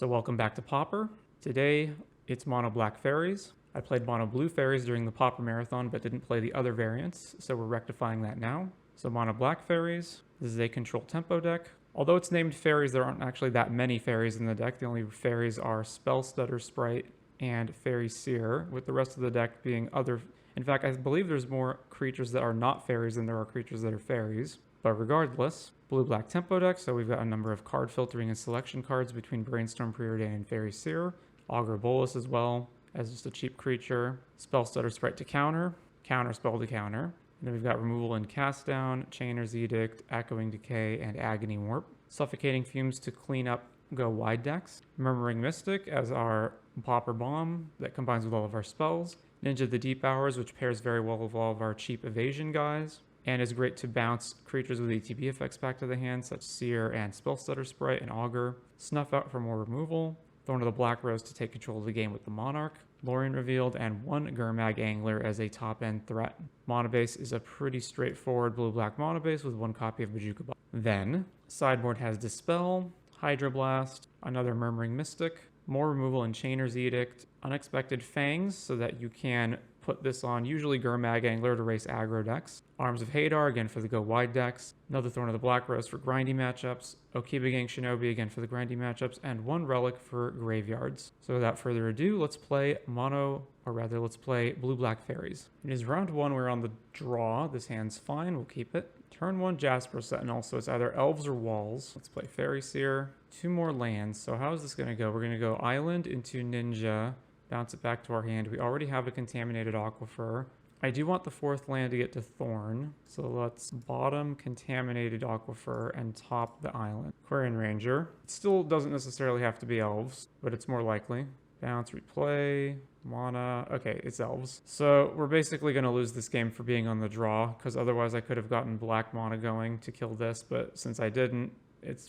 So welcome back to Pauper. Today it's mono black fairies. I played mono blue fairies during the Pauper marathon but didn't play the other variants, so we're rectifying that now. So mono black fairies, this is a control tempo deck. Although it's named fairies, there aren't actually that many fairies in the deck. The only fairies are Spell Stutter Sprite and Fairy Seer, with the rest of the deck being other. In fact, I believe there's more creatures that are not fairies than there are creatures that are fairies. But regardless, blue-black tempo deck, so we've got a number of card filtering and selection cards between Brainstorm, Preordain, and Fairy Seer. Augur Bolus as well, as just a cheap creature. Spell Stutter Sprite to counter, counter spell to counter. And then we've got Removal and Cast Down, Chainer's Edict, Echoing Decay, and Agony Warp. Suffocating Fumes to clean up go wide decks. Murmuring Mystic as our Pauper Bomb that combines with all of our spells. Ninja the Deep Hours, which pairs very well with all of our cheap evasion guys, and is great to bounce creatures with ATB effects back to the hand, such Seer and Spell Stutter Sprite and Augur. Snuff Out for more removal. Thorn of the Black Rose to take control of the game with the Monarch. Lorien Revealed, and one Gurmag Angler as a top-end threat. Monobase is a pretty straightforward blue-black monobase with one copy of Bajuka Ball. Then, sideboard has Dispel, Hydroblast, another Murmuring Mystic, more removal and Chainer's Edict, Unexpected Fangs so that you can put this on usually Gurmag Angler to race aggro decks. Arms of Hadar, again for the go wide decks. Another Thorn of the Black Rose for grindy matchups. Okiba Gang Shinobi again for the grindy matchups. And one Relic for graveyards. So without further ado, let's play let's play blue-black fairies. It is round one, we're on the draw. This hand's fine, we'll keep it. Turn one Jasper Sentinel, so it's either elves or walls. Let's play Fairy Seer. Two more lands, so how is this going to go? We're going to go Island into Ninja. Bounce it back to our hand. We already have a Contaminated Aquifer. I do want the fourth land to get to Thorn, so let's bottom Contaminated Aquifer and top the island. Quarian Ranger. It still doesn't necessarily have to be elves, but it's more likely. Bounce, replay, mana. Okay, it's elves. So we're basically going to lose this game for being on the draw, because otherwise I could have gotten black mana going to kill this, but since I didn't,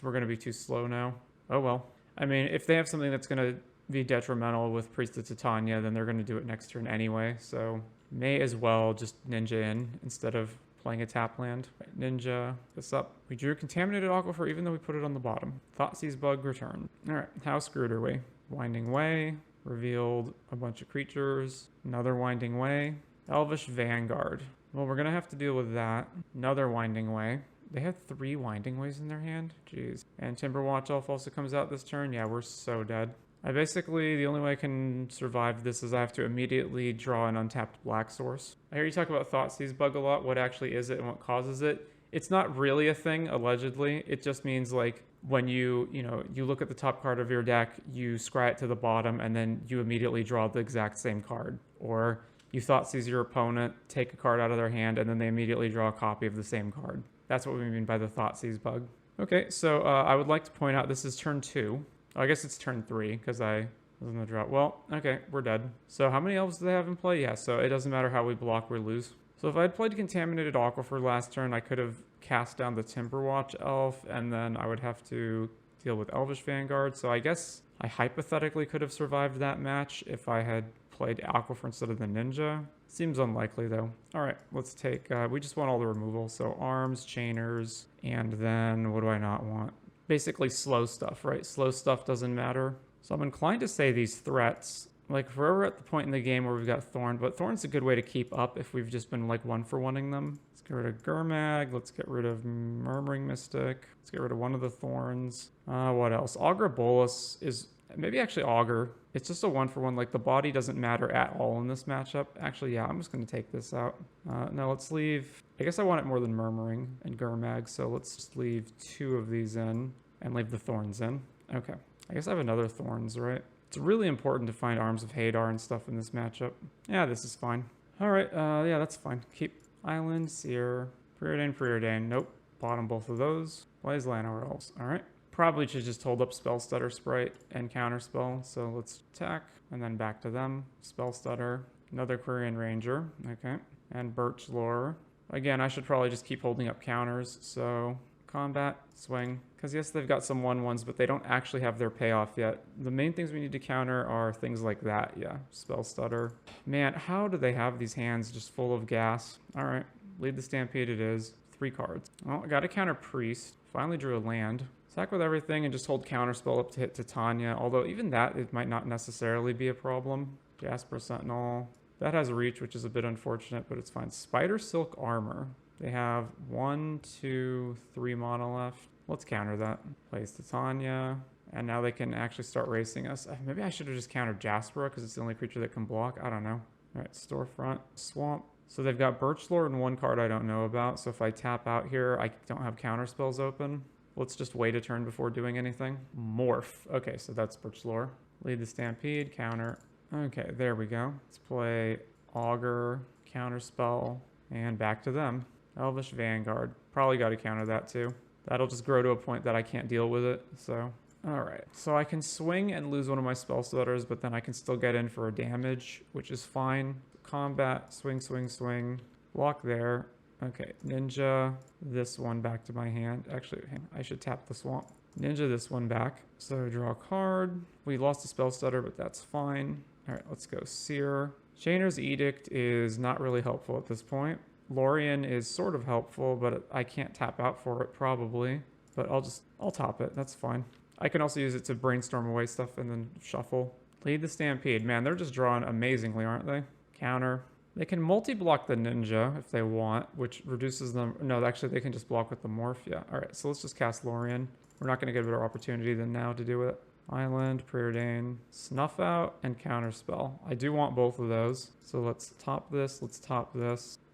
we're going to be too slow now. Oh well. I mean, if they have something that's going to be detrimental with Priest of Titania, then they're going to do it next turn anyway, so may as well just Ninja in instead of playing a tap land. Right, Ninja this up. We drew Contaminated Aquifer even though we put it on the bottom. Thoughtseize Bug return. Alright, how screwed are we? Winding Way, revealed a bunch of creatures, another Winding Way, Elvish Vanguard. Well, we're going to have to deal with that. Another Winding Way. They have 3 Winding Ways in their hand? Jeez. And Timberwatch Elf also comes out this turn? Yeah, we're so dead. The only way I can survive this is I have to immediately draw an untapped black source. I hear you talk about Thoughtseize Bug a lot. What actually is it and what causes it? It's not really a thing, allegedly. It just means like when you look at the top card of your deck, you scry it to the bottom, and then you immediately draw the exact same card. Or you Thoughtseize your opponent, take a card out of their hand, and then they immediately draw a copy of the same card. That's what we mean by the Thoughtseize Bug. Okay, so I would like to point out this is turn 2. I guess it's turn 3 because I was in the draw. Well, okay, we're dead. So how many elves do they have in play? Yeah, so it doesn't matter how we block, we lose. So if I had played Contaminated Aquifer last turn, I could have cast down the Timberwatch Elf, and then I would have to deal with Elvish Vanguard. So I guess I hypothetically could have survived that match if I had played Aquifer instead of the Ninja. Seems unlikely though. All right, let's take, we just want all the removal. So arms, chainers, and then what do I not want? Basically slow stuff, right? Slow stuff doesn't matter. So I'm inclined to say these threats, like if we're ever at the point in the game where we've got Thorn, but Thorn's a good way to keep up if we've just been like 1-for-1ing them. Let's get rid of Gurmag. Let's get rid of Murmuring Mystic. Let's get rid of one of the Thorns. What else? Augur Bolus is maybe actually Augur. It's just a 1-for-1. Like the body doesn't matter at all in this matchup. Actually, yeah, I'm just going to take this out. No, let's leave. I guess I want it more than Murmuring and Gurmag, so let's just leave 2 of these in and leave the Thorns in. Okay. I guess I have another Thorns, right? It's really important to find Arms of Hadar and stuff in this matchup. Yeah, this is fine. All right, yeah, that's fine. Keep Island, Seer, Preordain. Nope. Bottom both of those. Plays Llanowar Elves. All right. Probably should just hold up Spell Stutter Sprite and Counterspell. So let's attack and then back to them. Spell Stutter. Another Quarian Ranger. Okay. And Birch Lore. Again, I should probably just keep holding up counters. So combat, swing. Because yes, they've got some 1/1s, but they don't actually have their payoff yet. The main things we need to counter are things like that. Yeah. Spell Stutter. Man, how do they have these hands just full of gas? All right. Lead the Stampede it is. 3 cards. Well, I got to counter Priest. Finally drew a land. Attack with everything and just hold counterspell up to hit Titania. Although even that, it might not necessarily be a problem. Jasper Sentinel. That has reach, which is a bit unfortunate, but it's fine. Spider Silk Armor. They have 1, 2, 3 mana left. Let's counter that. Plays Titania. And now they can actually start racing us. Maybe I should have just countered Jaspera because it's the only creature that can block. I don't know. All right, Storefront. Swamp. So they've got Birchlore and one card I don't know about. So if I tap out here, I don't have counter spells open. Let's just wait a turn before doing anything. Morph. Okay, so that's Birchlore. Lead the Stampede. Counter. Okay, there we go. Let's play Augur. Counterspell. And back to them. Elvish Vanguard. Probably got to counter that too. That'll just grow to a point that I can't deal with it. So, alright. So I can swing and lose one of my spell stutters, but then I can still get in for a damage, which is fine. Combat. Swing, swing, swing. Block there. Okay. Ninja. This one back to my hand. Actually, I should tap the swamp. Ninja this one back. So draw a card. We lost a spell stutter, but that's fine. Alright, let's go. Seer. Chainer's Edict is not really helpful at this point. Lorien is sort of helpful, but I can't tap out for it probably. But I'll top it. That's fine. I can also use it to brainstorm away stuff and then shuffle. Lead the Stampede. Man, they're just drawing amazingly, aren't they? Counter. They can multi-block the Ninja if they want, which reduces them. No, actually, they can just block with the Morph. Yeah. All right, so let's just cast Lorien. We're not going to get a better opportunity than now to do it. Island, Preordain, Snuff Out, and Counterspell. I do want both of those. So let's top this,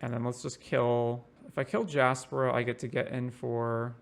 and then let's just kill. If I kill Jaspera, I get to get in for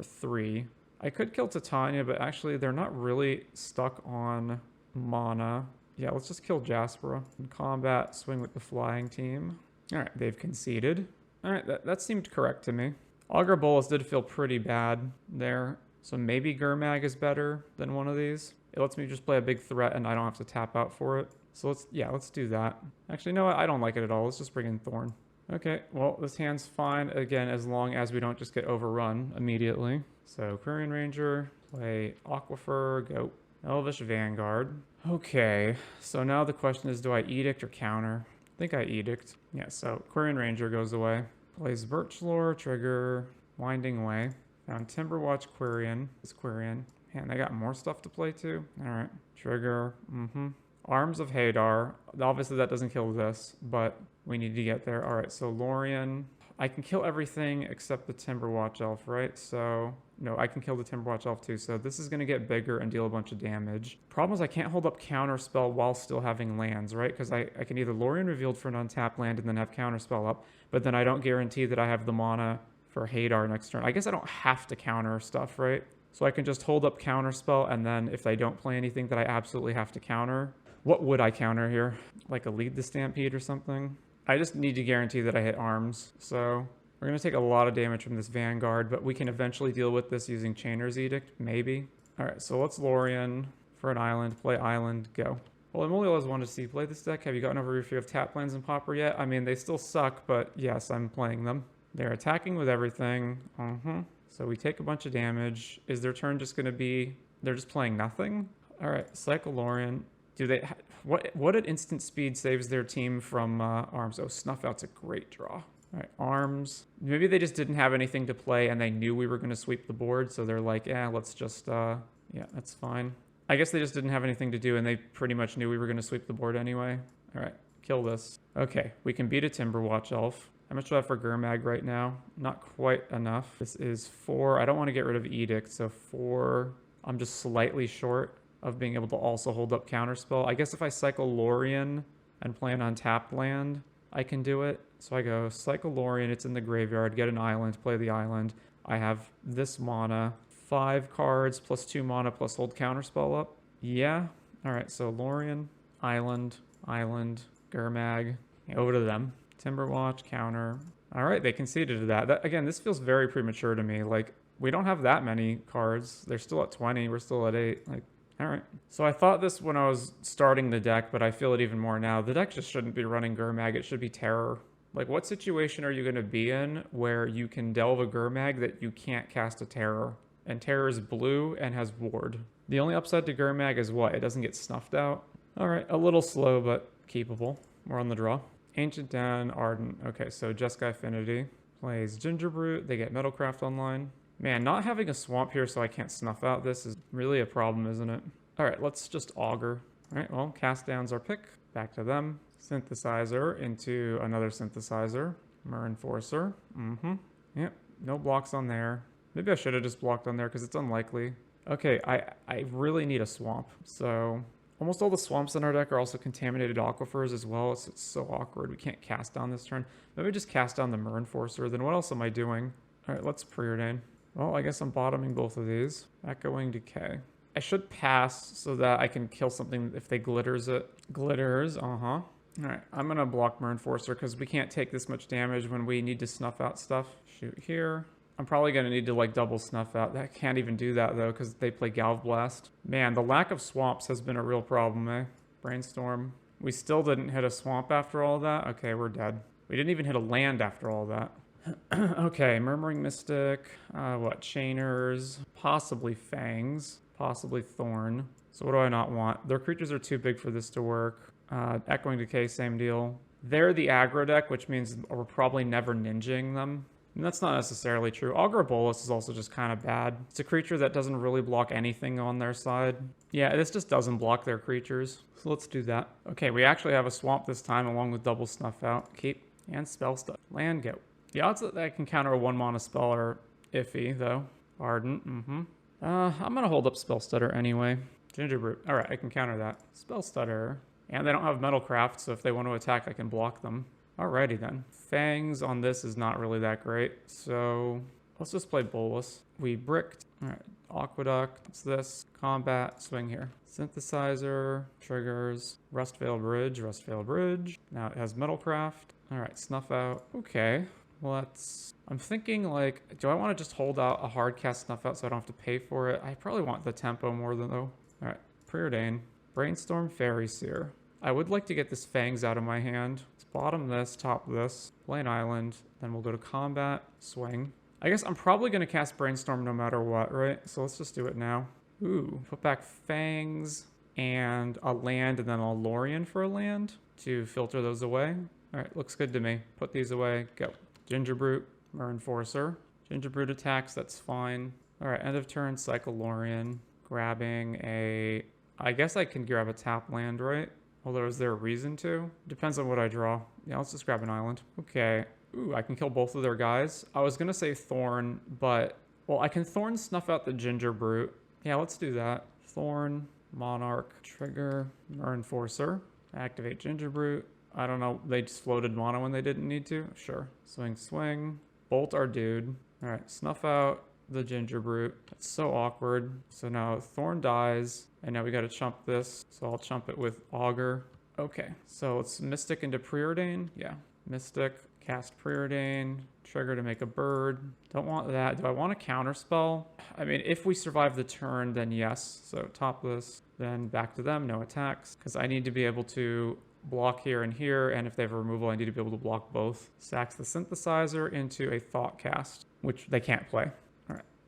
3. I could kill Titania, but actually they're not really stuck on mana. Yeah, let's just kill Jaspera. In combat, swing with the flying team. All right, they've conceded. All right, that seemed correct to me. Augur Bolus did feel pretty bad there. So maybe Gurmag is better than one of these. It lets me just play a big threat and I don't have to tap out for it. So let's do that. Actually, no, I don't like it at all. Let's just bring in Thorn. Okay, well, this hand's fine, again, as long as we don't just get overrun immediately. So Quirion Ranger, play Aquifer, go Elvish Vanguard. Okay, so now the question is, do I Edict or counter? I think I Edict. Yeah, so Quirion Ranger goes away. Plays Birchlore, trigger, Winding Way. Found Timberwatch Quirion. It's Quirion. Man, they got more stuff to play too. All right. Trigger. Arms of Hadar. Obviously that doesn't kill this, but we need to get there. All right, so Lorien. I can kill everything except the Timberwatch Elf, right? So, no, I can kill the Timberwatch Elf too. So this is going to get bigger and deal a bunch of damage. Problem is I can't hold up Counterspell while still having lands, right? Because I can either Lorien Revealed for an untapped land and then have Counterspell up, but then I don't guarantee that I have the mana for Hadar next turn. I guess I don't have to counter stuff, right? So I can just hold up Counterspell, and then if they don't play anything that I absolutely have to counter, what would I counter here? Like a Lead the Stampede or something? I just need to guarantee that I hit arms. So we're going to take a lot of damage from this Vanguard, but we can eventually deal with this using Chainer's Edict, maybe. All right, so let's Lorien for an island. Play island, go. Well, Emilio always wanted to see you play this deck. Have you gotten over your fear of tap lands and Pauper yet? I mean, they still suck, but yes, I'm playing them. They're attacking with everything. So we take a bunch of damage. Is their turn just going to be... They're just playing nothing? All right, Cycle Lorien. Do they... What at instant speed saves their team from arms? Oh, Snuff Out's a great draw. All right, arms. Maybe they just didn't have anything to play and they knew we were going to sweep the board. So they're like, let's just... yeah, that's fine. I guess they just didn't have anything to do and they pretty much knew we were going to sweep the board anyway. All right, kill this. Okay, we can beat a Timberwatch Elf. How much do I have for Gurmag right now? Not quite enough. This is 4. I don't want to get rid of Edict, so 4. I'm just slightly short of being able to also hold up Counterspell. I guess if I cycle Lorien and play an untapped land, I can do it. So I go cycle Lorien, it's in the graveyard, get an island, play the island. I have this mana, 5 cards plus 2 mana plus hold Counterspell up. Yeah. All right, so Lorien, island, Gurmag, over to them. Timberwatch, counter. All right, they conceded to that. Again, this feels very premature to me. Like, we don't have that many cards. They're still at 20. We're still at 8. Like, all right. So I thought this when I was starting the deck, but I feel it even more now. The deck just shouldn't be running Gurmag. It should be Terror. Like, what situation are you going to be in where you can delve a Gurmag that you can't cast a Terror? And Terror is blue and has Ward. The only upside to Gurmag is what? It doesn't get snuffed out. All right, a little slow, but keepable. We're on the draw. Ancient Den, Ardent. Okay, so Jeskai Affinity plays Gingerbrute. They get Metalcraft online. Man, not having a swamp here so I can't snuff out this is really a problem, isn't it? All right, let's just augur. All right, well, cast down's our pick. Back to them. Synthesizer into another synthesizer. Mer Enforcer. Yep, no blocks on there. Maybe I should have just blocked on there because it's unlikely. Okay, I really need a swamp. So almost all the swamps in our deck are also contaminated aquifers as well. It's so awkward. We can't cast down this turn. Maybe just cast down the Mer Enforcer. Then what else am I doing? All right, let's preordain. Well, I guess I'm bottoming both of these. Echoing Decay. I should pass so that I can kill something if they glitters it. Glitters, All right, I'm going to block Mer Enforcer because we can't take this much damage when we need to snuff out stuff. Shoot here. I'm probably going to need to like double snuff out. That can't even do that though because they play Galv Blast. Man, the lack of swamps has been a real problem, eh? Brainstorm. We still didn't hit a swamp after all that? Okay, we're dead. We didn't even hit a land after all that. Okay, Murmuring Mystic, what, Chainers, possibly Fangs, possibly Thorn. So what do I not want? Their creatures are too big for this to work. Echoing Decay, same deal. They're the aggro deck, which means we're probably never ninjing them. And that's not necessarily true. Augur Bolus is also just kind of bad. It's a creature that doesn't really block anything on their side. Yeah, this just doesn't block their creatures. So let's do that. Okay, we actually have a swamp this time along with double snuff out. Keep and spell stuff. Land, go. The odds that I can counter a 1-mana spell are iffy, though. Ardent, I'm going to hold up Spell Stutter anyway. Gingerbrute. All right, I can counter that. Spell Stutter. And they don't have Metalcraft, so if they want to attack, I can block them. Alrighty then. Fangs on this is not really that great, so let's just play Bolus. We bricked. All right, Aqueduct. What's this? Combat. Swing here. Synthesizer. Triggers. Rustvale Bridge. Rustvale Bridge. Now it has Metalcraft. All right, Snuff Out. Okay. Let's... I'm thinking, like, do I want to just hold out a hard cast Snuff Out so I don't have to pay for it? I probably want the tempo more than though. All right, Preordain. Brainstorm, Faeries Seer. I would like to get this Fangs out of my hand. Let's bottom this, top this, play an island, then we'll go to combat, swing. I guess I'm probably going to cast Brainstorm no matter what, right? So let's just do it now. Ooh, put back Fangs and a land and then a Lorien for a land to filter those away. All right, looks good to me. Put these away, go. Gingerbrute, Mer Enforcer. Gingerbrute attacks, that's fine. All right, end of turn, cycle Lorien. Grabbing a... I guess I can grab a tap land, right? Although, is there a reason to? Depends on what I draw. Yeah, let's just grab an island. Okay. Ooh, I can kill both of their guys. I was going to say Thorn, but... Well, I can Thorn snuff out the Gingerbrute. Yeah, let's do that. Thorn, Monarch, trigger, Mer Enforcer. Activate Gingerbrute. I don't know. They just floated mana when they didn't need to. Sure. Swing, swing. Bolt our dude. All right, snuff out the Gingerbrute. That's so awkward. So now Thorn dies, and now we got to chump this. So I'll chump it with Augur. Okay, so it's Mystic into Preordain. Yeah, Mystic, cast Preordain, trigger to make a bird. Don't want that. Do I want a counterspell? I mean, if we survive the turn, then yes. So top this, then back to them, no attacks, because I need to be able to block here and here, and if they have a removal, I need to be able to block both. Sacks the Synthesizer into a Thought Cast, which they can't play.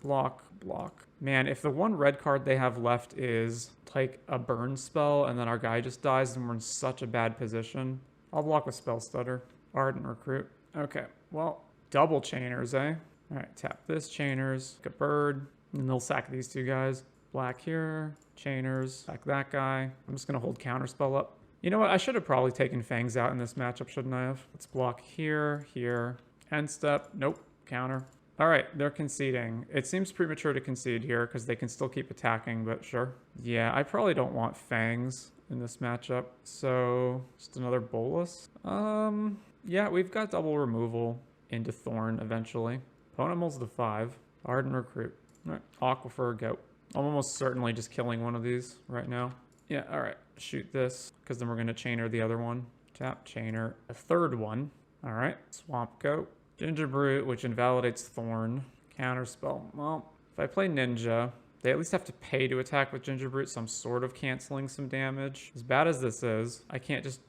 Block, block. Man, if the one red card they have left is like a burn spell and then our guy just dies, then we're in such a bad position. I'll block with Spell Stutter. Ardent Recruit. Okay, well, double Chainers, eh? All right, tap this, Chainers, get bird, and they'll sack these two guys. Black here, Chainers, sack that guy. I'm just going to hold Counterspell up. You know what? I should have probably taken Fangs out in this matchup, shouldn't I have? Let's block here, here. End step. Nope. Counter. All right, they're conceding. It seems premature to concede here because they can still keep attacking, but sure. Yeah, I probably don't want Fangs in this matchup. So just another Bolus. Yeah, we've got double removal into Thorn eventually. Opponent mulls the 5. Ardent Recruit. All right, Aquifer, go. I'm almost certainly just killing one of these right now. Yeah, all right. Shoot this because then we're going to Chainer the other one. Tap, Chainer. A third one. All right, Swamp, go. Gingerbrute, which invalidates Thorn. Counterspell. Well, if I play Ninja, they at least have to pay to attack with Gingerbrute, so I'm sort of canceling some damage. As bad as this is, I can't just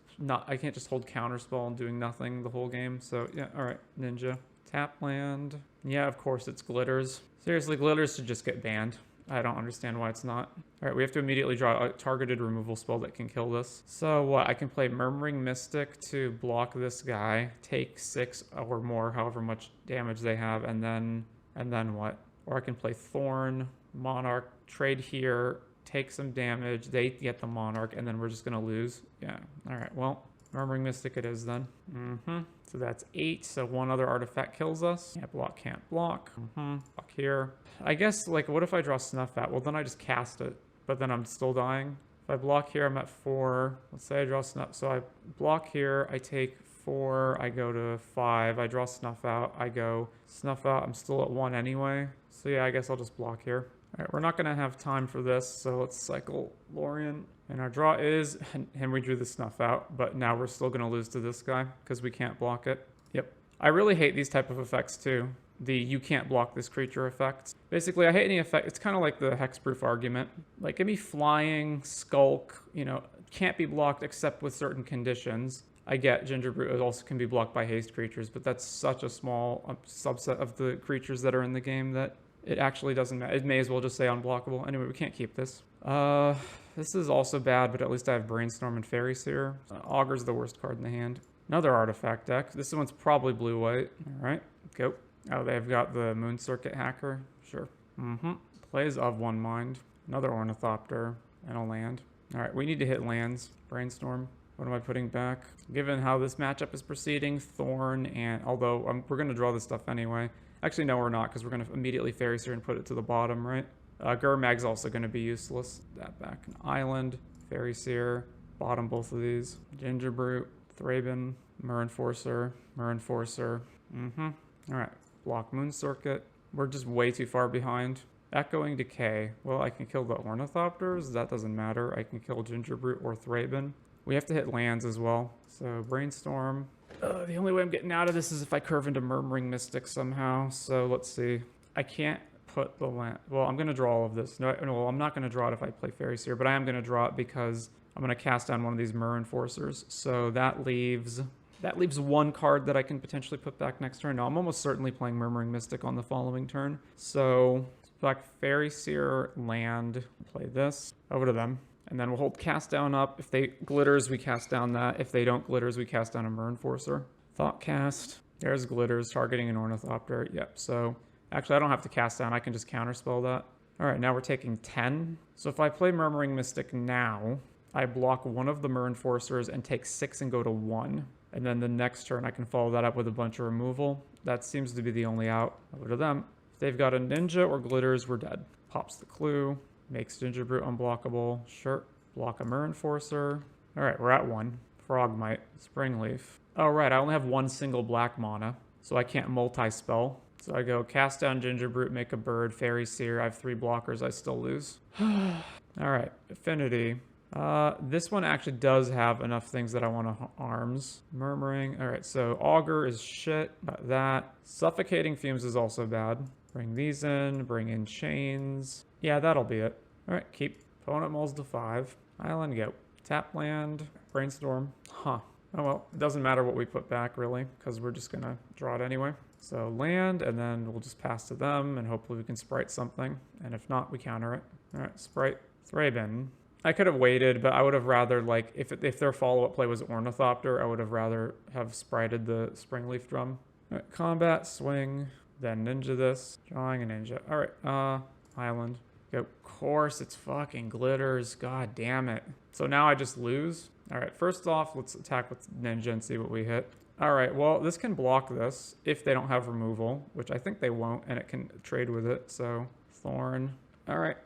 hold Counterspell and doing nothing the whole game. So yeah, all right, Ninja. Tap land. Yeah, of course it's Glitters. Seriously, Glitters should just get banned. I don't understand why it's not. All right, we have to immediately draw a targeted removal spell that can kill this. So what? I can play Murmuring Mystic to block this guy, take 6 or more, however much damage they have, and then what? Or I can play Thorn, Monarch, trade here, take some damage, they get the Monarch, and then we're just going to lose. Yeah, alright, well, Murmuring Mystic it is then. So that's 8, so one other artifact kills us. Can't block, can't block. Block here. I guess, like, what if I draw Snuff Out? Well, then I just cast it, but then I'm still dying. If I block here, I'm at 4. Let's say I draw Snuff. So I block here, I take 4, I go to 5. I draw Snuff Out, I go Snuff Out. I'm still at 1 anyway. So yeah, I guess I'll just block here. All right, we're not going to have time for this, so let's cycle Lorien. And our draw is, and we drew the Snuff Out, but now we're still going to lose to this guy because we can't block it. Yep. I really hate these type of effects too. The you can't block this creature effects. Basically, I hate any effect. It's kind of like the hexproof argument. Like, give me flying, skulk, you know, can't be blocked except with certain conditions. I get Gingerbrute also can be blocked by haste creatures, but that's such a small subset of the creatures that are in the game that it actually doesn't matter. It may as well just say unblockable. Anyway, we can't keep this. This is also bad, but at least I have Brainstorm and Faeries here. Augur's the worst card in the hand. Another artifact deck. This one's probably blue-white. All right, go. Oh, they've got the Moon Circuit Hacker. Sure. Plays of One Mind. Another Ornithopter and a land. All right, we need to hit lands. Brainstorm. What am I putting back? Given how this matchup is proceeding, Thorn and... Although, we're going to draw this stuff anyway. Actually, no, we're not, because we're going to immediately Faeries here and put it to the bottom, right? Gurmag's also going to be useless. That back. An Island, Faeries here, bottom both of these. Gingerbrute, Thraben, Enforcer. Alright, block Moon Circuit. We're just way too far behind. Echoing Decay. Well, I can kill the Ornithopters. That doesn't matter. I can kill Gingerbrute or Thraben. We have to hit lands as well. So, Brainstorm. The only way I'm getting out of this is if I curve into Murmuring Mystic somehow. So, let's see. I can't put the land... Well, I'm going to draw all of this. No, I'm not going to draw it if I play Faeries here, but I am going to draw it because I'm going to cast down one of these Enforcers. So, that leaves one card that I can potentially put back next turn. No, I'm almost certainly playing Murmuring Mystic on the following turn. So, black Faeries here, land, play this, over to them. And then we'll hold cast down up. If they glitters, we cast down that. If they don't glitters, we cast down a Enforcer. Thought cast. There's glitters, targeting an Ornithopter. Yep, so actually I don't have to cast down. I can just counterspell that. All right, now we're taking 10. So if I play Murmuring Mystic now, I block one of the Enforcers and take 6 and go to 1. And then the next turn I can follow that up with a bunch of removal. That seems to be the only out. Over to them. If they've got a Ninja or glitters, we're dead. Pops the clue. Makes Gingerbrute unblockable. Sure. Block a Enforcer. All right, we're at 1. Frogmite. Springleaf. Oh, right, I only have one single black mana, so I can't multi-spell. So I go cast down Gingerbrute, make a bird, Fairy Seer. I have 3 blockers. I still lose. All right, Affinity. This one actually does have enough things that I want to arms. Murmuring. All right, so Augur is shit. Got that. Suffocating Fumes is also bad. Bring these in. Bring in Chains. Yeah, that'll be it. All right, keep. Opponent mulls to 5. Island, go. Tap land. Brainstorm. Huh. Oh well, it doesn't matter what we put back, really, because we're just going to draw it anyway. So land, and then we'll just pass to them, and hopefully we can sprite something. And if not, we counter it. All right, sprite. Thraben. I could have waited, but I would have rather, like, if their follow-up play was Ornithopter, I would have rather have sprited the Springleaf Drum. All right, combat, swing, then ninja this. Drawing a ninja. All right, Island. Go. Of course, it's fucking glitters. God damn it. So now I just lose. All right, first off, let's attack with ninja and see what we hit. All right, well, this can block this if they don't have removal, which I think they won't, and it can trade with it. So, Thorn. All right.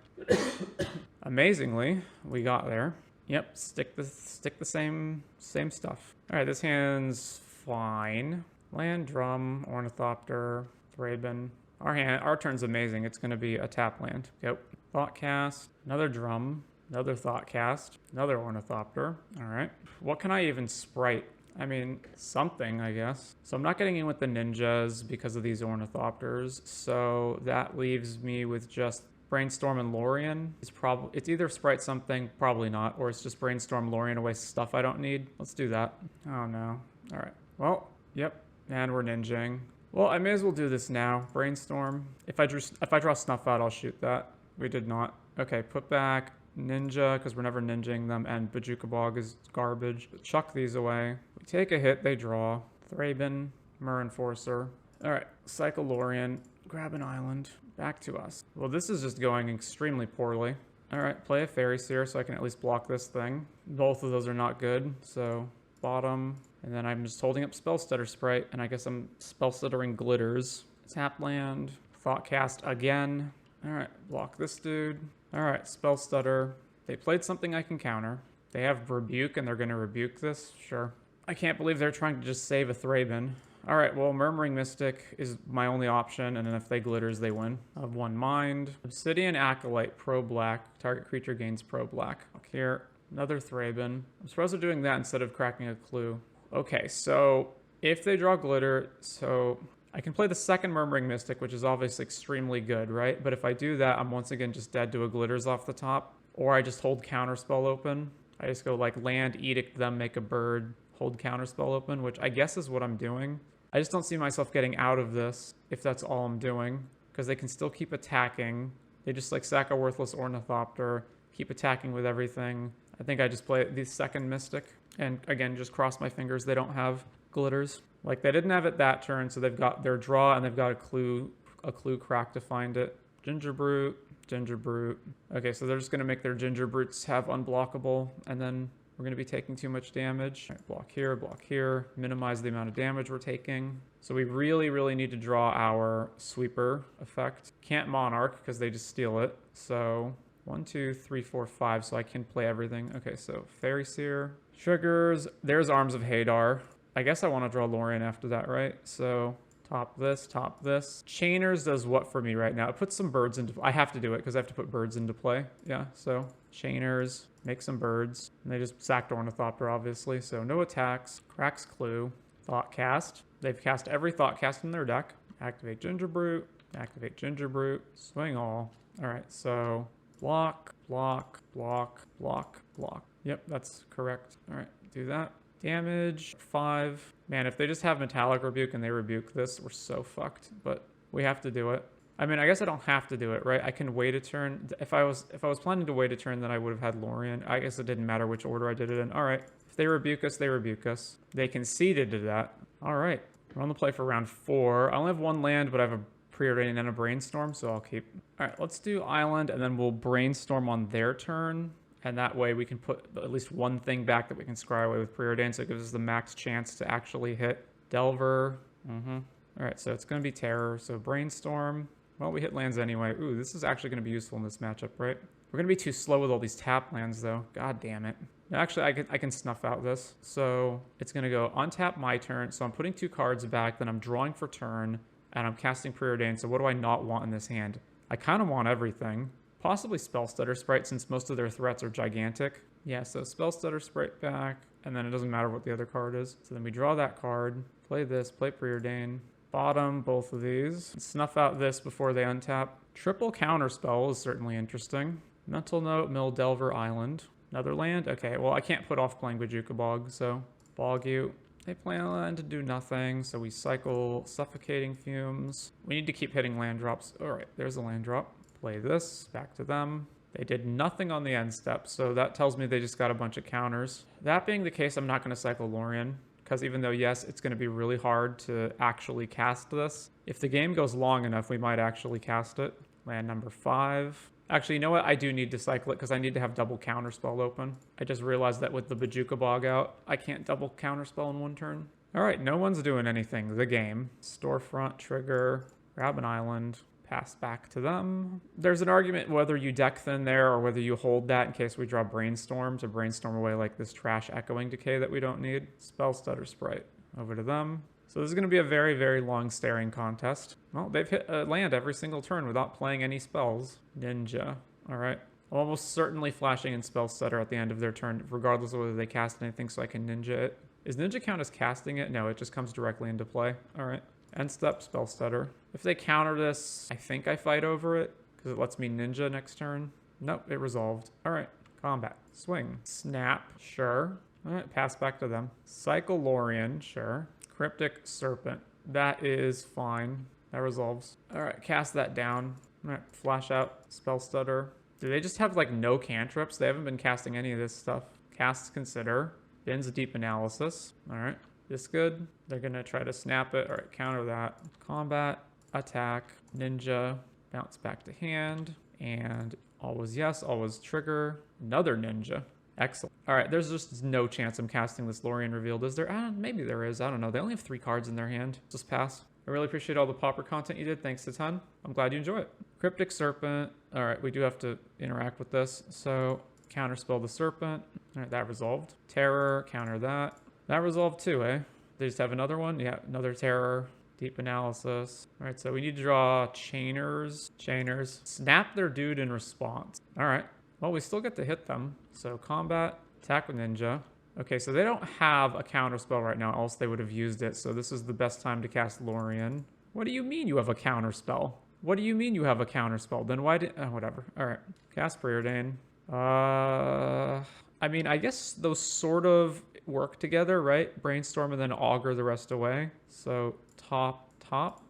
Amazingly, we got there. Yep, stick the same stuff. All right, this hand's fine. Land, drum, Ornithopter, Thraben. Our turn's amazing. It's going to be a tap land. Go. Thought cast, another drum, another thought cast, another Ornithopter. All right. What can I even sprite? I mean, something, I guess. So I'm not getting in with the ninjas because of these Ornithopters. So that leaves me with just Brainstorm and Lorien. It's either sprite something, probably not, or it's just Brainstorm, Lorien away stuff I don't need. Let's do that. Oh no. All right. Well, yep. And we're ninjing. Well, I may as well do this now. Brainstorm. If I draw Snuff Out, I'll shoot that. We did not. Okay, put back Ninja, because we're never ninjing them, and Bajuka Bog is garbage. Chuck these away. We take a hit, they draw. Thraben, Enforcer. Alright, Cycle Lorien. grab an island. Back to us. Well, this is just going extremely poorly. All right, play a Faeries here so I can at least block this thing. Both of those are not good, so bottom. And then I'm just holding up Spell Stutter Sprite, and I guess I'm Spell Stuttering Glitters. Tap land. Thought Cast again. All right, block this dude. All right, Spell Stutter. They played something I can counter. They have Rebuke, and they're going to Rebuke this. Sure. I can't believe they're trying to just save a Thraben. All right, well, Murmuring Mystic is my only option, and then if they Glitters, they win. I have 1 mind. Obsidian Acolyte, pro black. Target creature gains pro black. Here, another Thraben. I'm supposed to be doing that instead of cracking a clue. Okay, so if they draw Glitter, so I can play the second Murmuring Mystic, which is obviously extremely good, right? But if I do that, I'm once again just dead to a Glitters off the top. Or I just hold Counterspell open. I just go like land, edict them, make a bird, hold Counterspell open, which I guess is what I'm doing. I just don't see myself getting out of this if that's all I'm doing, because they can still keep attacking. They just like sack a worthless Ornithopter, keep attacking with everything. I think I just play the second Mystic, and again, just cross my fingers they don't have Glitters. Like they didn't have it that turn, so they've got their draw and they've got a clue crack to find it. Ginger Brute, Ginger Brute. Okay, so they're just gonna make their Ginger Brutes have unblockable, and then we're going to be taking too much damage. All right, block here, minimize the amount of damage we're taking. So we really, really need to draw our sweeper effect. Can't Monarch because they just steal it. So 1, 2, 3, 4, 5, so I can play everything. Okay, so Fairy Seer. Triggers. There's Arms of Hadar. I guess I want to draw Lorien after that, right? So top this, top this. Chainers does what for me right now? It puts some birds into... I have to do it because I have to put birds into play. Yeah, so Chainers, make some birds. And they just sacked Ornithopter, obviously. So no attacks. Cracks Clue. Thought Cast. They've cast every Thought Cast in their deck. Activate Ginger Brute. Activate Ginger Brute. Swing all. All right, so block, block, block, block, block. Yep, that's correct. All right, do that. Damage 5. Man, if they just have Metallic Rebuke and they rebuke this, we're so fucked. But we have to do it. I mean, I guess I don't have to do it, right? I can wait a turn. If I was planning to wait a turn, then I would have had Lorien. I guess it didn't matter which order I did it in. All right. If they rebuke us, they rebuke us. They conceded to that. All right. We're on the play for round 4. I only have 1 land, but I have a Preordain and a Brainstorm, so I'll keep. All right, let's do Island, and then we'll Brainstorm on their turn. And that way we can put at least one thing back that we can scry away with Preordain, so it gives us the max chance to actually hit Delver. All right, so it's going to be Terror. So Brainstorm. Well, we hit lands anyway. Ooh, this is actually going to be useful in this matchup, right? We're going to be too slow with all these tap lands, though. God damn it. Actually, I can snuff out this. So it's going to go untap my turn. So I'm putting 2 cards back, then I'm drawing for turn, and I'm casting Preordain. So what do I not want in this hand? I kind of want everything. Possibly Spell Stutter Sprite, since most of their threats are gigantic. Yeah, so Spell Stutter Sprite back, and then it doesn't matter what the other card is. So then we draw that card, play this, play Preordain, bottom both of these, snuff out this before they untap. Triple Counterspell is certainly interesting. Mental Note, Mill Delver Island. Another land? Okay, well, I can't put off playing Bojuka Bog, so Bog you. They plan to do nothing, so we cycle Suffocating Fumes. We need to keep hitting land drops. All right, there's a land drop. Play this, back to them. They did nothing on the end step, so that tells me they just got a bunch of counters. That being the case, I'm not going to cycle Lorien, because even though, yes, it's going to be really hard to actually cast this, if the game goes long enough, we might actually cast it. Land number 5. Actually, you know what? I do need to cycle it, because I need to have double Counterspell open. I just realized that with the Bojuka Bog out, I can't double Counterspell in 1 turn. All right, no one's doing anything. The game. Storefront, trigger, grab an island. Pass back to them. There's an argument whether you deck thin there or whether you hold that in case we draw Brainstorm to brainstorm away like this trash Echoing Decay that we don't need. Spell Stutter Sprite over to them. So this is going to be a very, very long staring contest. Well, they've hit a land every single turn without playing any spells. Ninja. All right. I'm almost certainly flashing in Spell Stutter at the end of their turn, regardless of whether they cast anything, so I can Ninja it. Is Ninja count as casting it? No, it just comes directly into play. All right. End step, Spell Stutter. If they counter this, I think I fight over it, because it lets me Ninja next turn. Nope, it resolved. All right, combat. Swing. Snap, sure. All right, pass back to them. Cycle Lorien, sure. Cryptic Serpent. That is fine. That resolves. All right, cast that down. All right, flash out, Spell Stutter. Do they just have, like, no cantrips? They haven't been casting any of this stuff. Cast Consider. Bin's Deep Analysis. All right. This good. They're going to try to snap it. All right, counter that. Combat. attack, ninja, bounce back to hand, and always yes, always trigger, another ninja. Excellent. All right, there's just no chance I'm casting this Lorien Revealed, is there? Maybe there is. I don't know. They only have 3 cards in their hand. Just pass. I really appreciate all the Pauper content you did. Thanks a ton. I'm glad you enjoy it. Cryptic Serpent. All right, we do have to interact with this. So counterspell the Serpent. All right, that resolved. Terror, counter that. That resolved too, eh? They just have another one? Yeah, another Terror. Deep Analysis. All right, so we need to draw Chainers. Chainers. Snap their dude in response. All right. Well, we still get to hit them. So combat, attack with ninja. Okay, so they don't have a counterspell right now, else they would have used it. So this is the best time to cast Lorien. What do you mean you have a counterspell? What do you mean you have a counterspell? Then why did... whatever. All right. Cast Preordain. I mean, I guess those sort of work together, right? Brainstorm and then augur the rest away. So top.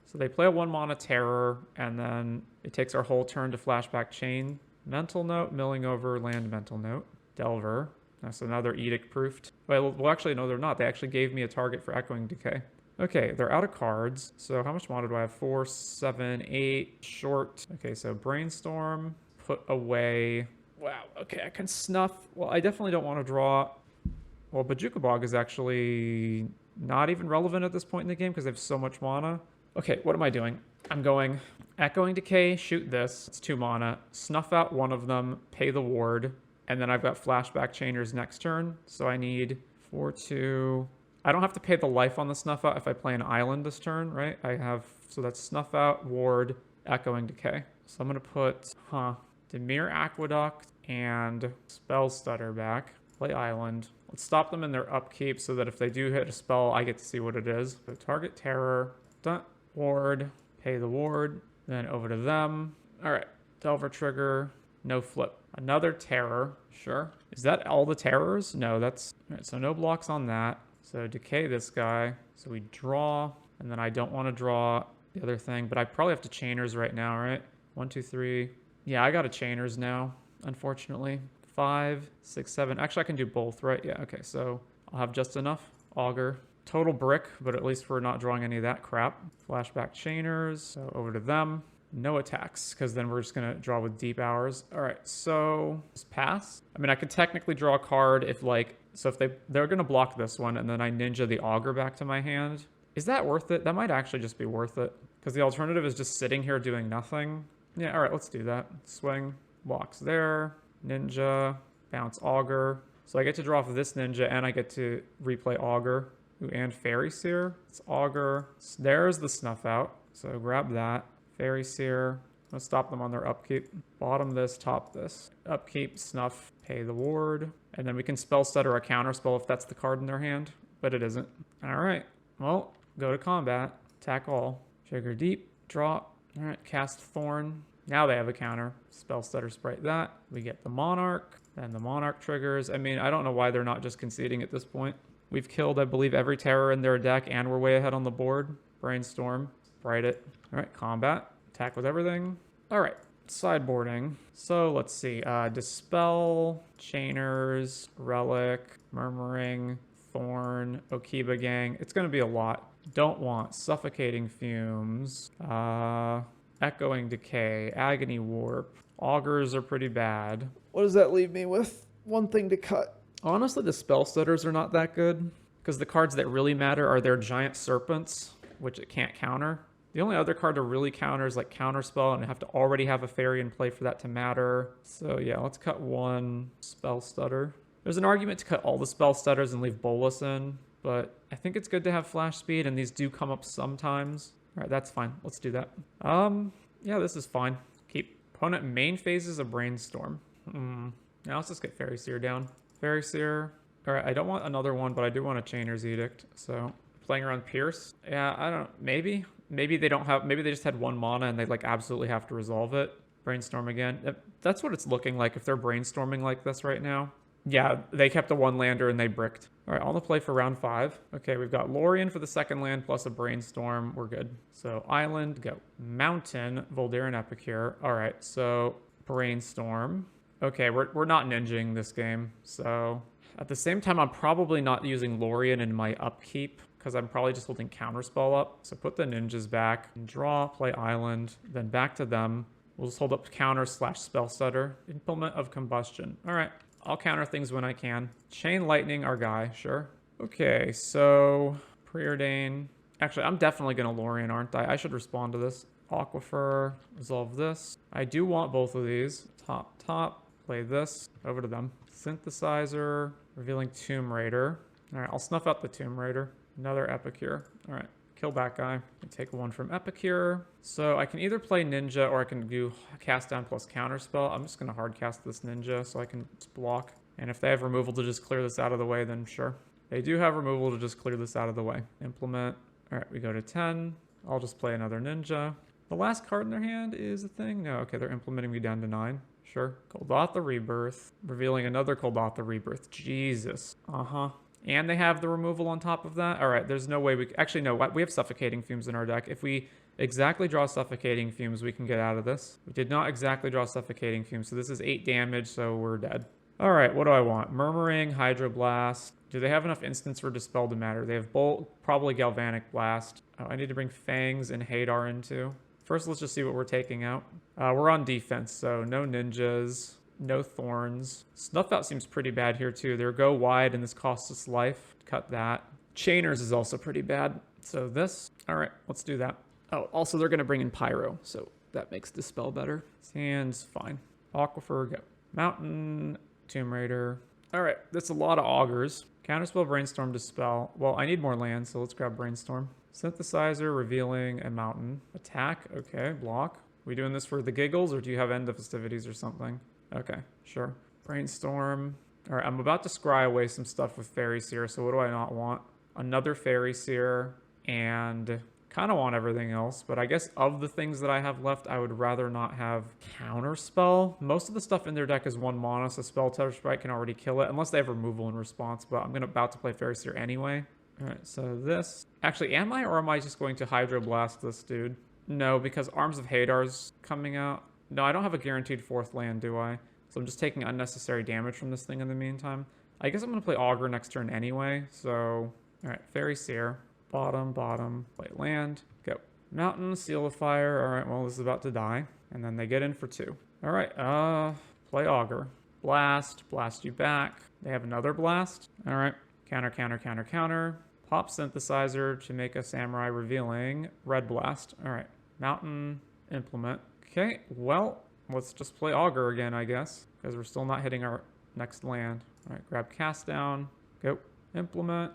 So they play a 1-mana Terror, and then it takes our whole turn to flashback Chain. Mental Note, Milling Over, land Mental Note. Delver. That's another Edict Proofed. Well, actually, no, they're not. They actually gave me a target for Echoing Decay. Okay, they're out of cards. So how much mana do I have? 4, 7, 8. Short. Okay, so Brainstorm. Put away. Wow, okay, I can snuff. Well, I definitely don't want to draw... Well, Bojuka Bog is actually not even relevant at this point in the game because they have so much mana. Okay, what am I doing? I'm going Echoing Decay, shoot this. It's 2 mana. Snuff out one of them, pay the ward. And then I've got Flashback Chainers next turn. So I need 4, 2... I don't have to pay the life on the Snuff Out if I play an island this turn, right? I have... So that's Snuff Out, ward, Echoing Decay. So I'm going to put... Dimir Aqueduct and Spell Stutter back. Play island. Let's stop them in their upkeep so that if they do hit a spell, I get to see what it is. So target Terror. Dun. Ward, pay the ward, then over to them. All right, Delver trigger, no flip. Another Terror, sure. Is that all the Terrors? No, that's... All right, so no blocks on that. So decay this guy. So we draw, and then I don't want to draw the other thing, but I probably have to Chainers right now, right? 1, 2, 3. Yeah, I got a Chainers now, unfortunately. 5, 6, 7. Actually, I can do both, right? Yeah, okay, so I'll have just enough. Augur. Total brick, but at least we're not drawing any of that crap. Flashback Chainers, so over to them. No attacks, because then we're just going to draw with Deep Hours. All right, so just pass. I mean, I could technically draw a card if, like... So if they're going to block this one, and then I ninja the Augur back to my hand. Is that worth it? That might actually just be worth it. Because the alternative is just sitting here doing nothing. Yeah, all right, let's do that. Swing, blocks there. Ninja, bounce Augur. So I get to draw off of this ninja, and I get to replay Augur. Ooh, and Fairy Seer. It's Augur. There's the Snuff Out. So grab that. Fairy Seer. Let's stop them on their upkeep. Bottom this, top this. Upkeep, snuff, pay the ward. And then we can spell stutter a counter spell if that's the card in their hand. But it isn't. Alright. Well, go to combat. Attack all. Trigger deep. Drop. Alright, cast Thorn. Now they have a counter. Spell stutter sprite that. We get the Monarch. Then the Monarch triggers. I mean, I don't know why they're not just conceding at this point. We've killed, I believe, every Terror in their deck, and we're way ahead on the board. Brainstorm. Bright it. All right, combat. Attack with everything. All right, sideboarding. So let's see. Dispel, Chainers, Relic, Murmuring, Thorn, Okiba Gang. It's going to be a lot. Don't want Suffocating Fumes, Echoing Decay, Agony Warp. Augurs are pretty bad. What does that leave me with? One thing to cut. Honestly, the spell stutters are not that good because the cards that really matter are their giant serpents, which it can't counter. The only other card to really counter is like Counterspell, and I have to already have a fairy in play for that to matter. So yeah, let's cut one spell stutter. There's an argument to cut all the spell stutters and leave Bolus in, but I think it's good to have flash speed, and these do come up sometimes. All right, that's fine. Let's do that. Yeah, this is fine. Keep opponent main phases of Brainstorm. Now let's just get Fairy Seer down. Fairy Seer. All right, I don't want another one, but I do want a Chainer's Edict. So playing around Pierce. Yeah, I don't. Maybe they don't have. Maybe they just had 1 mana and they like absolutely have to resolve it. Brainstorm again. That's what it's looking like if they're brainstorming like this right now. Yeah, they kept a 1-lander and they bricked. All right, on the play for round 5. Okay, we've got Lorien for the 2nd land plus a Brainstorm. We're good. So Island, go. Mountain, Voldaren Epicure. All right, so Brainstorm. Okay, we're not ninjing this game. So at the same time, I'm probably not using Lorien in my upkeep because I'm probably just holding Counterspell up. So put the ninjas back, draw, play island, then back to them. We'll just hold up counter/spell stutter. Implement of combustion. All right, I'll counter things when I can. Chain lightning, our guy, sure. Okay, so preordain. Actually, I'm definitely gonna Lorien, aren't I? I should respond to this. Aquifer, resolve this. I do want both of these. Top, play this. Over to them. Synthesizer, revealing Tomb Raider. All right, I'll snuff out the Tomb Raider. Another Epicure. All right, kill that guy. I take one from Epicure. So I can either play Ninja or I can do cast down plus counterspell. I'm just gonna hard cast this Ninja so I can just block. And if they have removal to just clear this out of the way, then sure. They do have removal to just clear this out of the way. Implement. All right, we go to 10. I'll just play another Ninja. The last card in their hand is a thing? No, okay, they're implementing me down to 9. Sure. Golgotha Rebirth. Revealing another Golgotha Rebirth. Jesus. Uh-huh. And they have the removal on top of that? All right, there's no way we... Actually, no, we have Suffocating Fumes in our deck. If we exactly draw Suffocating Fumes, we can get out of this. We did not exactly draw Suffocating Fumes, so this is 8 damage, so we're dead. All right, what do I want? Murmuring, Hydroblast. Do they have enough instants for Dispel to matter? They have Bolt, probably Galvanic Blast. Oh, I need to bring Fangs and Hadar into. First, let's just see what we're taking out. We're on defense, so no ninjas, no thorns. Snuff out seems pretty bad here, too. They're go wide, and this costs us life. Cut that. Chainers is also pretty bad. So this. All right, let's do that. Oh, also, they're going to bring in Pyro, so that makes Dispel better. Sands, fine. Aquifer, go. Mountain, Tomb Raider. All right, that's a lot of augurs. Counterspell, Brainstorm, Dispel. Well, I need more land, so let's grab Brainstorm. Synthesizer, revealing a mountain. Attack, okay, block. We doing this for the giggles, or do you have end of festivities or something? Okay, sure. Brainstorm. All right, I'm about to scry away some stuff with Fairy Seer, so what do I not want? Another Fairy Seer, and kind of want everything else, but I guess of the things that I have left, I would rather not have Counterspell. Most of the stuff in their deck is 1 mana, so Spell Touch Sprite can already kill it, unless they have removal in response, but I'm about to play Fairy Seer anyway. All right, so this... Actually, am I, or am I just going to Hydroblast this dude? No, because Arms of Hadar's coming out. No, I don't have a guaranteed 4th land, do I? So I'm just taking unnecessary damage from this thing in the meantime. I guess I'm going to play Augur next turn anyway, so... Alright, Fairy Seer. Bottom, play land, go. Mountain, Seal of Fire. Alright, well, this is about to die. And then they get in for 2. Alright, play Augur. Blast you back. They have another blast. Alright, counter. Pop Synthesizer to make a Samurai revealing. Red Blast. Alright, Mountain, implement. Okay, well, let's just play Augur again, I guess, because we're still not hitting our next land. All right, grab Cast Down, go. Implement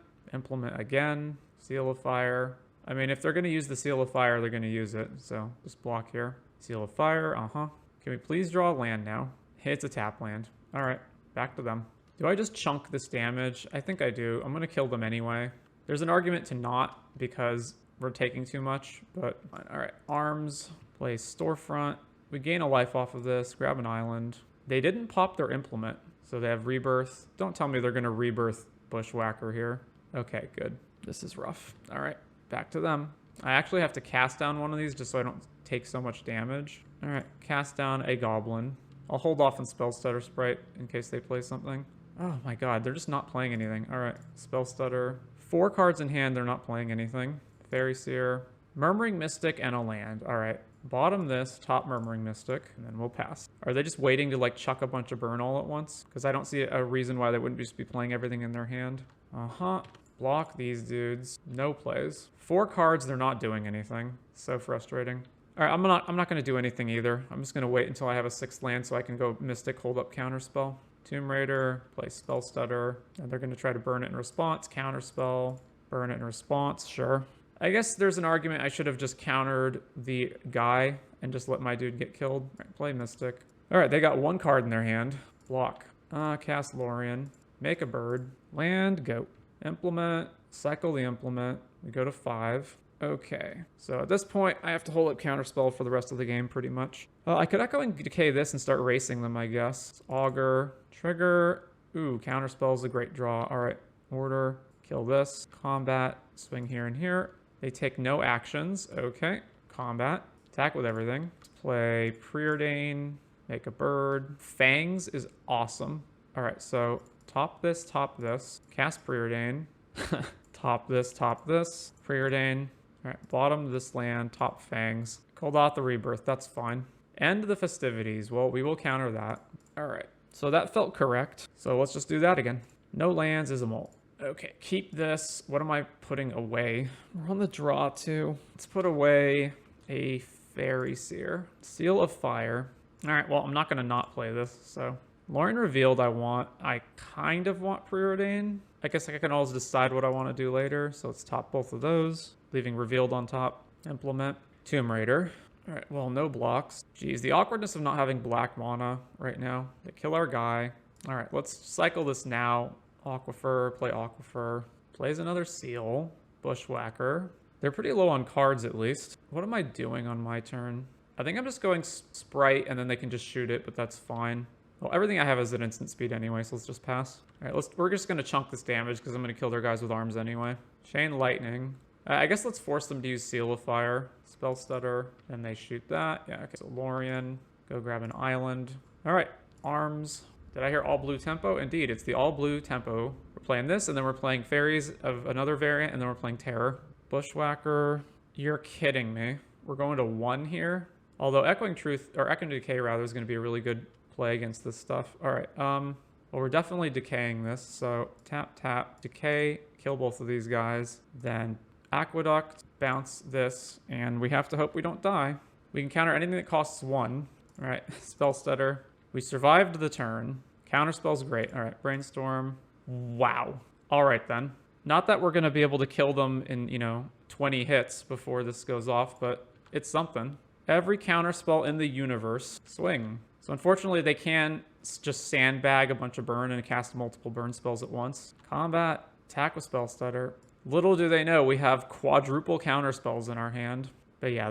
again, Seal of Fire. I mean, if they're going to use the Seal of Fire, they're going to use it, so just block here. Seal of Fire, Can we please draw land now? Hey, it's a tap land. All right, back to them. Do I just chunk this damage? I think I do. I'm going to kill them anyway. There's an argument to not, because we're taking too much, but all right. Arms, play Storefront. We gain a life off of this, grab an island. They didn't pop their implement, so they have Rebirth. Don't tell me they're going to Rebirth Bushwhacker here. Okay, good. This is rough. All right, back to them. I actually have to cast down one of these just so I don't take so much damage. All right, cast down a Goblin. I'll hold off on Spell Stutter Sprite in case they play something. Oh my god, they're just not playing anything. All right, Spell Stutter. 4 cards in hand, they're not playing anything. Fairy Seer, Murmuring Mystic, and a land. All right, bottom this, top Murmuring Mystic, and then we'll pass. Are they just waiting to like chuck a bunch of burn all at once? Because I don't see a reason why they wouldn't just be playing everything in their hand. Block these dudes. No plays. 4 cards, they're not doing anything. So frustrating. All right, I'm not going to do anything either. I'm just going to wait until I have a 6th land so I can go Mystic, hold up Counterspell. Tomb Raider, play Spell Stutter, and they're going to try to burn it in response. Counterspell, burn it in response, sure. I guess there's an argument I should have just countered the guy and just let my dude get killed. All right, play Mystic. All right, they got 1 card in their hand. Block. Cast Lorien. Make a bird. Land, go. Implement, cycle the implement. We go to 5. Okay, so at this point, I have to hold up Counterspell for the rest of the game, pretty much. I could echo and decay this and start racing them, I guess. Augur, trigger. Ooh, Counterspell is a great draw. All right, order, kill this. Combat, swing here and here. They take no actions. Okay, combat, attack with everything. Play Preordain, make a bird. Fangs is awesome. All right, so top this, cast Preordain. Top this, top this. Preordain. All right, bottom this land, top Fangs. Called out the Rebirth, that's fine. End the festivities. Well, we will counter that. All right, so that felt correct. So let's just do that again. No lands is a molt. Okay, keep this. What am I putting away? We're on the draw too. Let's put away a Fairy Seer. Seal of Fire. All right, well, I'm not going to not play this, so. Lorien Revealed I kind of want Preordain. I guess I can always decide what I want to do later, so let's top both of those. Leaving Revealed on top. Implement. Tomb Raider. All right, well, no blocks. Geez, the awkwardness of not having black mana right now. They kill our guy. All right, let's cycle this now. Aquifer, play Aquifer. Plays another Seal. Bushwhacker. They're pretty low on cards, at least. What am I doing on my turn? I think I'm just going Sprite, and then they can just shoot it, but that's fine. Well, everything I have is at instant speed anyway, so let's just pass. All right, we're just going to chunk this damage, because I'm going to kill their guys with arms anyway. Chain Lightning. I guess let's force them to use Seal of Fire. Spell Stutter, and they shoot that. Yeah, okay, so Lorien. Go grab an island. All right, arms. Did I hear all blue tempo? Indeed, it's the all blue tempo. We're playing this, and then we're playing Fairies of another variant, and then we're playing Terror. Bushwhacker. You're kidding me. We're going to 1 here. Although Echoing Decay rather is going to be a really good play against this stuff. All right. Well, we're definitely decaying this. So tap, tap, decay, kill both of these guys. Then Aqueduct, bounce this, and we have to hope we don't die. We can counter anything that costs 1. All right. Spell Stutter. We survived the turn. Counterspell's great. All right. Brainstorm. Wow. All right, then. Not that we're going to be able to kill them in, 20 hits before this goes off, but it's something. Every counterspell in the universe. Swing. So unfortunately, they can just sandbag a bunch of burn and cast multiple burn spells at once. Combat. Attack with Spell Stutter. Little do they know we have quadruple counterspells in our hand. But yeah,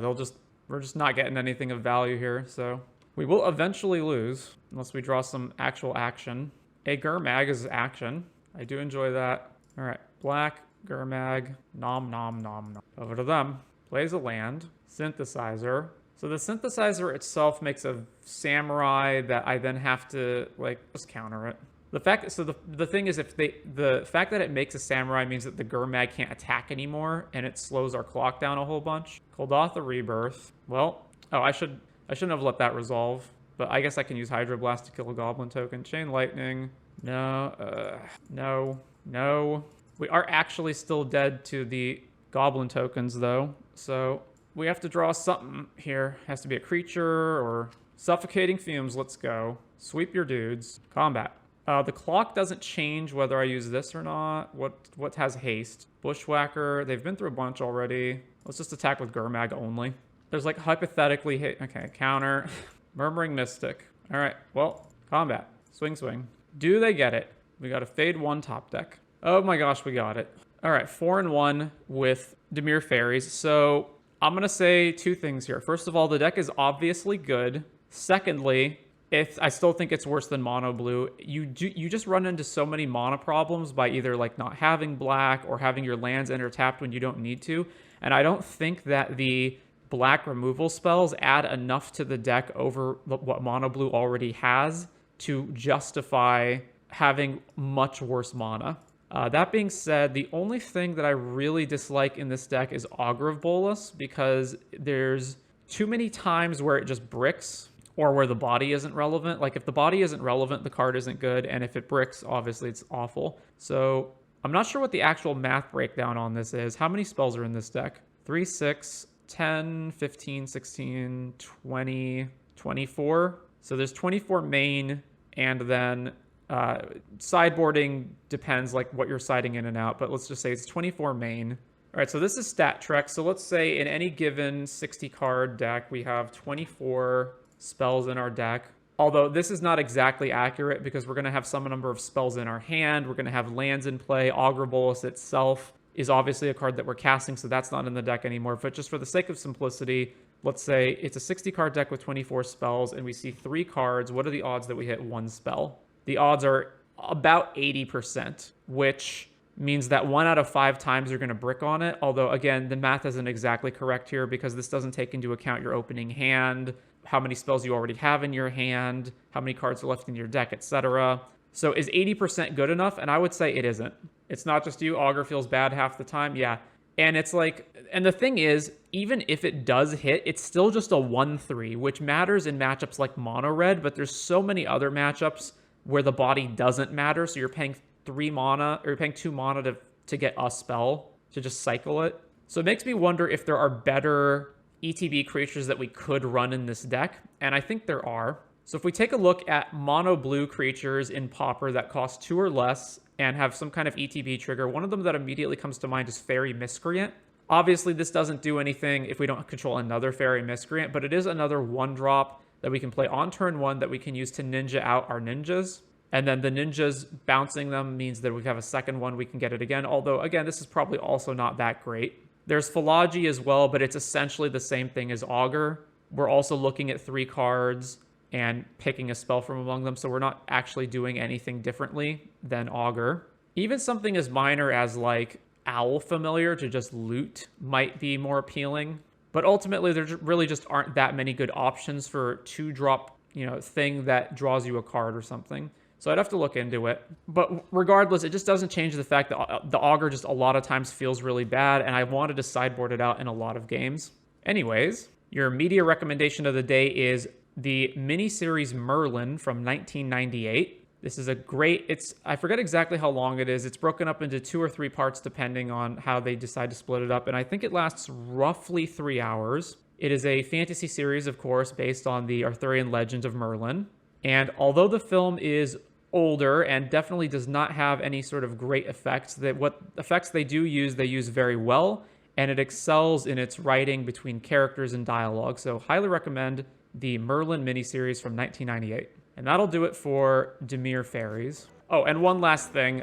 we're just not getting anything of value here, so. We will eventually lose, unless we draw some actual action. A Gurmag is action. I do enjoy that. All right, black, Gurmag, nom, nom, nom, nom. Over to them. Plays a land. Synthesizer. So the synthesizer itself makes a samurai that I then have to, just counter it. The thing is, the fact that it makes a samurai means that the Gurmag can't attack anymore, and it slows our clock down a whole bunch. Koldath Rebirth. Well, I shouldn't have let that resolve, but I guess I can use Hydroblast to kill a goblin token. Chain Lightning. No, no. We are actually still dead to the goblin tokens, though, so we have to draw something here. Has to be a creature or Suffocating Fumes. Let's go. Sweep your dudes. Combat. The clock doesn't change whether I use this or not. What has haste? Bushwhacker. They've been through a bunch already. Let's just attack with Gurmag only. There's hypothetically hit. Okay, counter. Murmuring Mystic. All right, well, combat. Swing, swing. Do they get it? We got a Fade 1 top deck. Oh my gosh, we got it. All right, 4-1 with Dimir Faeries. So I'm going to say 2 things here. First of all, the deck is obviously good. Secondly, I still think it's worse than mono blue. You just run into so many mana problems by either not having black or having your lands enter tapped when you don't need to. And I don't think that the black removal spells add enough to the deck over what mono blue already has to justify having much worse mana. That being said, the only thing that I really dislike in this deck is Augur of Bolas, because there's too many times where it just bricks or where the body isn't relevant. If the body isn't relevant, the card isn't good, and if it bricks, obviously it's awful. So I'm not sure what the actual math breakdown on this is. How many spells are in this deck? 3, 6, 10, 15, 16, 20, 24. So there's 24 main, and then sideboarding depends what you're siding in and out, but let's just say it's 24 main. All right, so this is Stat Trek. So let's say in any given 60 card deck, we have 24 spells in our deck. Although this is not exactly accurate because we're going to have some number of spells in our hand. We're going to have lands in play. Augur Bolas itself is obviously a card that we're casting, so that's not in the deck anymore. But just for the sake of simplicity, let's say it's a 60 card deck with 24 spells and we see 3 cards. What are the odds that we hit 1 spell? The odds are about 80%, which means that 1 out of 5 times you're going to brick on it. Although, again, the math isn't exactly correct here because this doesn't take into account your opening hand, how many spells you already have in your hand, how many cards are left in your deck, etc. So is 80% good enough? And I would say it isn't. It's not just you. Augur feels bad half the time. Yeah. And it's like, and the thing is, even if it does hit, it's still just a 1/3, which matters in matchups like mono red, but there's so many other matchups where the body doesn't matter. So you're paying 3 mana, or you're paying 2 mana to get a spell, to just cycle it. So it makes me wonder if there are better ETB creatures that we could run in this deck, and I think there are. So if we take a look at mono blue creatures in Pauper that cost 2 or less and have some kind of ETB trigger, one of them that immediately comes to mind is Fairy Miscreant. Obviously, this doesn't do anything if we don't control another Fairy Miscreant, but it is another 1-drop that we can play on turn 1 that we can use to ninja out our ninjas. And then the ninjas bouncing them means that we have a second one, we can get it again. Although, again, this is probably also not that great. There's Philology as well, but it's essentially the same thing as Augur. We're also looking at 3 cards and picking a spell from among them, so we're not actually doing anything differently than Augur. Even something as minor as like Owl Familiar to just loot might be more appealing, but ultimately there really just aren't that many good options for 2-drop, thing that draws you a card or something. So I'd have to look into it. But regardless, it just doesn't change the fact that the Augur just a lot of times feels really bad, and I wanted to sideboard it out in a lot of games. Anyways, your media recommendation of the day is the miniseries Merlin from 1998. This is a great, I forget exactly how long it is. It's broken up into 2 or 3 parts depending on how they decide to split it up, and I think it lasts roughly 3 hours. It is a fantasy series, of course, based on the Arthurian legend of Merlin. And although the film is older and definitely does not have any sort of great effects, what effects they use very well, and it excels in its writing between characters and dialogue. So highly recommend the Merlin miniseries from 1998. And that'll do it for Dimir Faeries. Oh, and one last thing.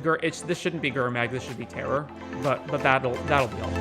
This shouldn't be Gurmag, this should be Terror. But that'll be all.